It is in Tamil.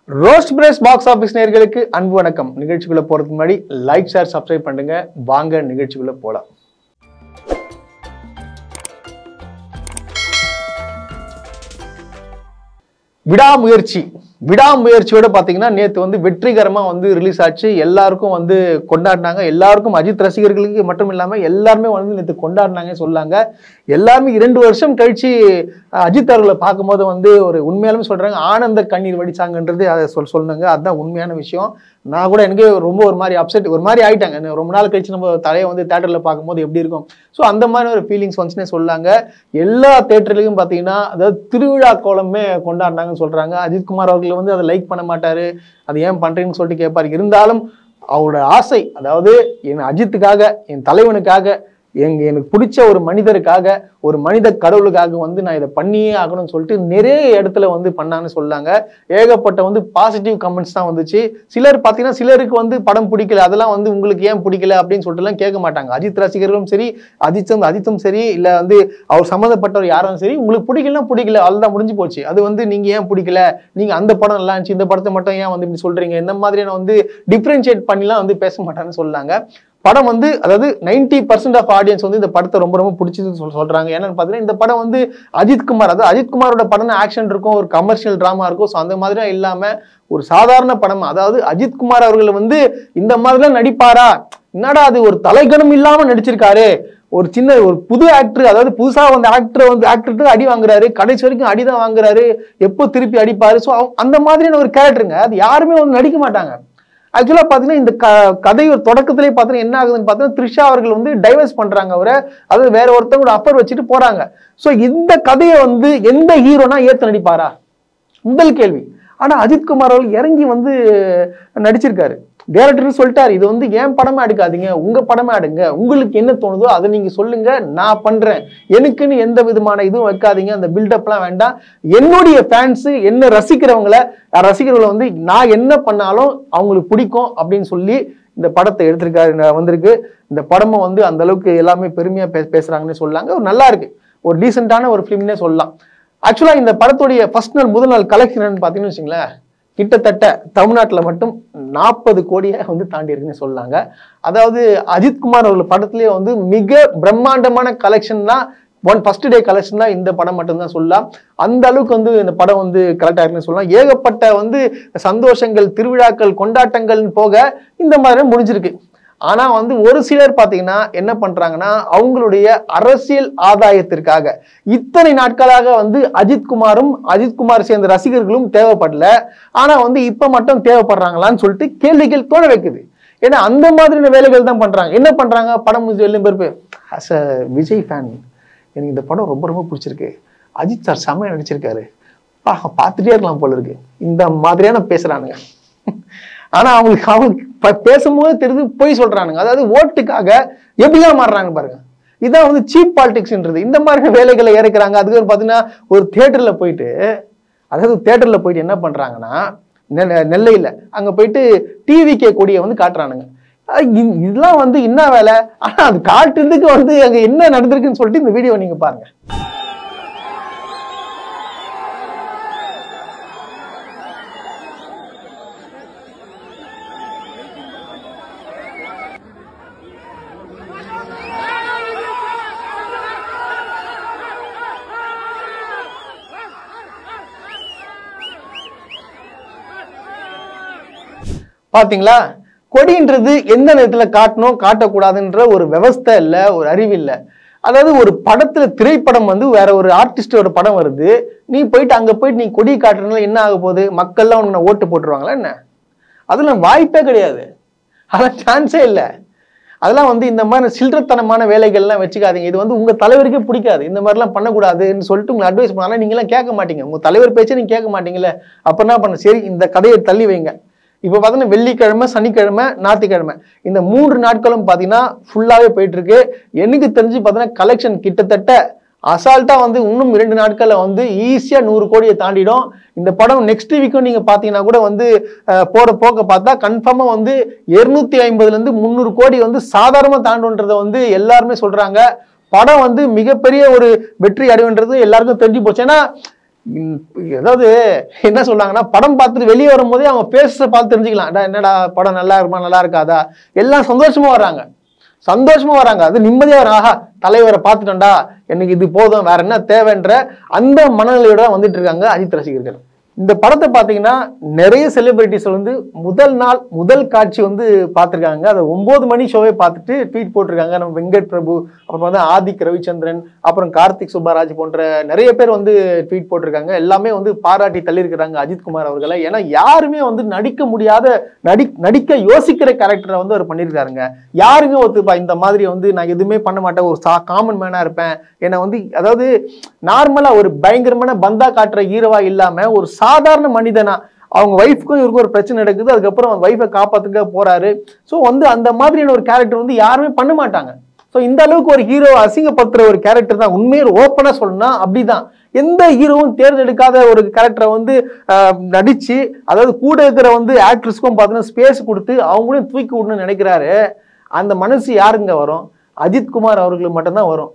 ரோஸ்ட் பிரஸ் பாக்ஸ் ஆஃபீஸ் நேயர்களுக்கு அன்பு வணக்கம். நிகழ்ச்சிக்குள்ள போறதுக்கு முன்னாடி லைக், ஷேர், சப்ஸ்கிரைப் பண்ணுங்க. வாங்க நிகழ்ச்சிக்குள்ள போலாம். விடாமுயற்சியோட பாத்தீங்கன்னா நேத்து வந்து வெற்றிகரமா வந்து ரிலீஸ் ஆச்சு. எல்லாருக்கும் வந்து கொண்டாடினாங்க. எல்லாருக்கும் அஜித் ரசிகர்களுக்கு மட்டும் இல்லாம எல்லாருமே வந்து நேத்து கொண்டாடினாங்க சொல்லாங்க. எல்லாருமே 2 வருஷம் கழிச்சு அஜித் அவர்களை பார்க்கும்போது வந்து ஒரு உண்மையாலுமே சொல்றாங்க, ஆனந்த கண்ணீர் வடிச்சாங்கன்றது அதை சொன்னாங்க. அதுதான் உண்மையான விஷயம். நான் கூட எனக்கு ரொம்ப ஒரு மாதிரி அப்செட், ஒரு மாதிரி ஆயிட்டாங்க. ரொம்ப நாள் கழிச்சு நம்ம தலையை வந்து தேட்டர்ல பார்க்கும்போது எப்படி இருக்கும், ஸோ அந்த மாதிரி ஒரு ஃபீலிங்ஸ் வந்துச்சுன்னே சொல்லாங்க. எல்லா தேட்டர்லையும் பார்த்தீங்கன்னா அதாவது திருவிழா கோலமே கொண்டாடினாங்கன்னு சொல்றாங்க. அஜித்குமார் அவர்கள் வந்து அதை லைக் பண்ண மாட்டாரு, அது ஏன் பண்றீங்கன்னு சொல்லிட்டு கேட்பாரு. இருந்தாலும் அவரோட ஆசை, அதாவது என் அஜித்துக்காக, என் தலைவனுக்காக, எனக்கு பிடிச்ச ஒரு மனிதருக்காக, ஒரு மனித கடவுளுக்காக வந்து நான் இதை பண்ணியே ஆகணும்னு சொல்லிட்டு நிறைய இடத்துல வந்து பண்ணான்னு சொல்லாங்க. ஏகப்பட்ட வந்து பாசிட்டிவ் கமெண்ட்ஸ் தான் வந்துச்சு. சிலர் பார்த்தீங்கன்னா சிலருக்கு வந்து படம் பிடிக்கல, அதெல்லாம் வந்து உங்களுக்கு ஏன் பிடிக்கல அப்படின்னு சொல்லிட்டு எல்லாம் கேட்க மாட்டாங்க. அஜித் ரசிகர்களும் சரி, அஜித்தும் சரி, இல்லை வந்து அவர் சம்மந்தப்பட்டவர் யாரும் சரி, உங்களுக்கு பிடிக்கலன்னா பிடிக்கல, அதுதான் முடிஞ்சு போச்சு. அது வந்து நீங்க ஏன் பிடிக்கல, நீங்க அந்த படம் நல்லா இருந்துச்சு, இந்த படத்தை மட்டும் ஏன் வந்து இப்படி சொல்றீங்க, இந்த மாதிரியான வந்து டிஃபரன்ஷியேட் பண்ணிலாம் வந்து பேச மாட்டாங்கன்னு சொல்லாங்க. படம் வந்து அதாவது 90% ஆஃப் ஆடியன்ஸ் வந்து இந்த படத்தை ரொம்ப ரொம்ப பிடிச்சதுன்னு சொல்றாங்க. என்னன்னு பாத்தீங்கன்னா இந்த படம் வந்து அஜித்குமார், அதாவது அஜித்குமாரோட படம் ஆக்ஷன் இருக்கும், ஒரு கமர்ஷியல் டிராமா இருக்கும். ஸோ அந்த மாதிரிலாம் இல்லாம ஒரு சாதாரண படம். அதாவது அஜித்குமார் அவர்கள் வந்து இந்த மாதிரிலாம் நடிப்பாரா, என்னடா அது ஒரு தலைகணம் இல்லாம நடிச்சிருக்காரு, ஒரு சின்ன ஒரு புது ஆக்டர், அதாவது புதுசா வந்து ஆக்டர் அடி வாங்குறாரு, கடைசி வரைக்கும் அடிதான் வாங்குறாரு, எப்போ திருப்பி அடிப்பாரு. ஸோ அந்த மாதிரியான ஒரு கேரக்டருங்க. அது யாருமே வந்து நடிக்க மாட்டாங்க. ஆக்சுவலா பாத்தீங்கன்னா இந்த கதை ஒரு தொடக்கத்திலே பாத்தீங்கன்னா என்ன ஆகுதுன்னு பாத்தீங்கன்னா த்ரிஷா அவர்கள் வந்து டைவர்ஸ் பண்றாங்க அவரை, அதாவது வேற ஒருத்தவங்க அஃபர் வச்சுட்டு போறாங்க. சோ இந்த கதையை வந்து எந்த ஹீரோனா ஏத்து நடிப்பாரா, முதல் கேள்வி. ஆனா அஜித்குமார் அவர்கள் இறங்கி வந்து நடிச்சிருக்காரு. டைரக்டர் சொல்லிட்டாரு, இது வந்து என் படமா எடுக்காதீங்க, உங்க படமா எடுங்க, உங்களுக்கு என்ன தோணுதோ அதை நீங்க சொல்லுங்க, நான் பண்றேன், எனக்குன்னு எந்த விதமான இதுவும் வைக்காதீங்க, அந்த பில்டப்லாம் வேண்டாம், என்னுடைய ஃபேன்ஸ் என்ன ரசிகர்களை வந்து நான் என்ன பண்ணாலும் அவங்களுக்கு பிடிக்கும் அப்படின்னு சொல்லி இந்த படத்தை எடுத்திருக்காரு. வந்திருக்கு இந்த படமும் வந்து அந்த அளவுக்கு எல்லாமே பெருமையா பேசுறாங்கன்னு சொல்லாங்க. ஒரு நல்லா இருக்கு, ஒரு டீசென்டான ஒரு ஃபிலிம்னே சொல்லலாம். ஆக்சுவலா இந்த படத்துடைய ஃபர்ஸ்ட் நாள் முதல் நாள் கலெக்ஷன் பாத்தீங்கன்னு வச்சுங்களேன், கிட்டத்தட்ட தமிழ்நாட்டில் மட்டும் 40 கோடியை வந்து தாண்டி இருக்குன்னு சொல்லாங்க. அதாவது அஜித்குமார் அவர்கள் படத்திலேயே வந்து மிக பிரம்மாண்டமான கலெக்ஷன்னா ஃபர்ஸ்ட் டே கலெக்ஷன் தான் இந்த படம் மட்டும்தான் சொல்லலாம். அந்த அளவுக்கு வந்து இந்த படம் வந்து கரெக்டா இருக்குன்னு சொல்லலாம். ஏகப்பட்ட வந்து சந்தோஷங்கள், திருவிழாக்கள், கொண்டாட்டங்கள் போக இந்த மாதிரி முடிஞ்சிருக்கு. ஆனா வந்து ஒரு சிலர் பாத்தீங்கன்னா என்ன பண்றாங்கன்னா அவங்களுடைய அரசியல் ஆதாயத்திற்காக இத்தனை நாட்களாக வந்து அஜித்குமார் சேர்ந்த ரசிகர்களும் தேவைப்படல, ஆனா வந்து இப்ப மட்டும் தேவைப்படுறாங்களான்னு சொல்லிட்டு கேள்விகள் தோண வைக்குது. ஏன்னா அந்த மாதிரியான வேலைகள் தான் பண்றாங்க. என்ன பண்றாங்க, படம் எல்லாம் பேர் அஸ் அ விஜய் ஃபேன் எனக்கு இந்த படம் ரொம்ப ரொம்ப பிடிச்சிருக்கு, அஜித் சார் செம்மையா நடிச்சிருக்காரு, பார்த்துட்டே இருக்கலாம் போல இருக்கு, இந்த மாதிரியான பேசுறானுங்க. ஆனா அவங்களுக்கு பேசும்போது தெரிஞ்சு போய் சொல்றானுங்க. அதாவது ஓட்டுக்காக எப்படிலாம் மாறுறாங்க பாருங்க. இதான் வந்து சீப் பாலிடிக்ஸ்ன்றது. இந்த மாதிரி வேலைகளை இறக்குறாங்க. அதுக்கு பாத்தீங்கன்னா ஒரு தியேட்டர்ல போயிட்டு என்ன பண்றாங்கன்னா நெல்லையில அங்க போயிட்டு டிவிகே கொடியை வந்து காட்டுறானுங்க. இதெல்லாம் வந்து என்ன வேலை, ஆனா அது காட்டுறதுக்கு வந்து அங்க என்ன நடந்திருக்குன்னு சொல்லிட்டு இந்த வீடியோ நீங்க பாருங்க. பாத்தீங்களா, கொடின்றது எந்த நேரத்துல காட்டணும் காட்டக்கூடாதுன்ற ஒரு விவஸ்தை இல்ல, ஒரு அறிவு இல்ல. அதாவது ஒரு படத்துல திரைப்படம் வந்து வேற ஒரு ஆர்டிஸ்டோட படம் வருது, நீ போயிட்டு அங்க போயிட்டு நீ கொடி காட்டுறதுனால என்ன ஆக போகுது, மக்கள்லாம் உனக்கு ஓட்டு போட்டுருவாங்களா என்ன? அதெல்லாம் வாய்ப்பே கிடையாது, அதெல்லாம் சான்ஸே இல்லை. அதெல்லாம் வந்து இந்த மாதிரி சில்லறத்தனமான வேலைகள்லாம் வச்சுக்காதீங்க. இது வந்து உங்க தலைவருக்கே பிடிக்காது, இந்த மாதிரிலாம் பண்ணக்கூடாதுன்னு சொல்லிட்டு உங்களை அட்வைஸ் பண்ணாலும் நீங்க எல்லாம் கேட்க மாட்டீங்க. உங்க தலைவர் பேச்சை நீங்க கேட்க மாட்டீங்கல்ல, அப்ப என்ன பண்ண, சரி இந்த கதையை தள்ளி வைங்க. இப்போ பார்த்தீங்கன்னா வெள்ளிக்கிழமை, சனிக்கிழமை, ஞாயிற்றுக்கிழமை இந்த 3 நாட்களும் பார்த்தீங்கன்னா ஃபுல்லாகவே போயிட்டு இருக்கு. எனக்கு தெரிஞ்சு பார்த்தீங்கன்னா கலெக்ஷன் கிட்டத்தட்ட அசால்ட்டா வந்து இன்னும் 2 நாட்களில் வந்து ஈஸியா 100 கோடியை தாண்டிடும். இந்த படம் நெக்ஸ்ட் வீக்கும் நீங்க பாத்தீங்கன்னா கூட வந்து போற போக்க பார்த்தா கன்ஃபார்மா வந்து 250 இருந்து 300 கோடி வந்து சாதாரணமா தாண்டுன்றதை வந்து எல்லாருமே சொல்றாங்க. படம் வந்து மிகப்பெரிய ஒரு வெற்றி அடைவுன்றது எல்லாருக்கும் தெரிஞ்சு போச்சு. ஏன்னா அதாவது என்ன சொல்றாங்கன்னா, படம் பார்த்துட்டு வெளியே வரும்போதே அவங்க பேச பார்த்து தெரிஞ்சுக்கலாம். என்னடா படம் நல்லா இருக்குமா நல்லா இருக்காதா, எல்லாம் சந்தோஷமா வர்றாங்க. அது நிம்மதியா வராங்க. ஆஹா, தலைவரை பார்த்துட்டோம்டா, எனக்கு இது போதும், வேற என்ன தேவைன்ற அந்த மனநிலையோட வந்துட்டு இருக்காங்க அஜித் ரசிகர்கள். இந்த படத்தை பார்த்தீங்கன்னா நிறைய செலிபிரிட்டிஸ் வந்து முதல் காட்சி வந்து பார்த்துருக்காங்க. அதை 9 மணி ஷோவே பார்த்துட்டு ட்வீட் போட்டிருக்காங்க. நம்ம வெங்கட் பிரபு, அப்புறம் வந்து ஆதிக் ரவிச்சந்திரன், அப்புறம் கார்த்திக் சுப்பராஜ் போன்ற நிறைய பேர் வந்து ட்வீட் போட்டிருக்காங்க. எல்லாமே வந்து பாராட்டி தள்ளியிருக்கிறாங்க அஜித்குமார் அவர்களை. ஏன்னா யாருமே வந்து நடிக்க முடியாத, நடிக்க யோசிக்கிற கேரக்டரை வந்து அவர் பண்ணியிருக்காருங்க. யாருங்க ஒத்துப்பா இந்த மாதிரி வந்து நான் எதுவுமே பண்ண மாட்டேன், ஒரு காமன் மேனா இருப்பேன், என்னை வந்து அதாவது நார்மலா ஒரு பயங்கரமான பந்தா காட்டுற ஹீரோவா இல்லாம ஒரு சாதாரண மனிதனா, அவங்க வைஃப்க்கும் இவருக்கும் ஒரு பிரச்சனை நடக்குது, அதுக்கப்புறம் அவங்க வைஃபை காப்பாத்துக்க போறாரு. ஸோ வந்து அந்த மாதிரியான ஒரு கேரக்டர் வந்து யாருமே பண்ண மாட்டாங்க. ஸோ இந்த அளவுக்கு ஒரு ஹீரோ அசிங்கப்படுத்துற ஒரு கேரக்டர் தான். உண்மையை ஓப்பனா சொல்லணும்னா அப்படிதான். எந்த ஹீரோவும் தேர்ந்தெடுக்காத ஒரு கேரக்டரை வந்து நடிச்சு, அதாவது கூட இருக்கிற வந்து ஆக்ட்ரஸ்க்கும் பார்த்தீங்கன்னா ஸ்பேஸ் கொடுத்து அவங்களையும் தூக்கி விடணும்னு நினைக்கிறாரு. அந்த மனசு யாருங்க வரும்? அஜித்குமார் அவர்களுக்கு மட்டும்தான் வரும்.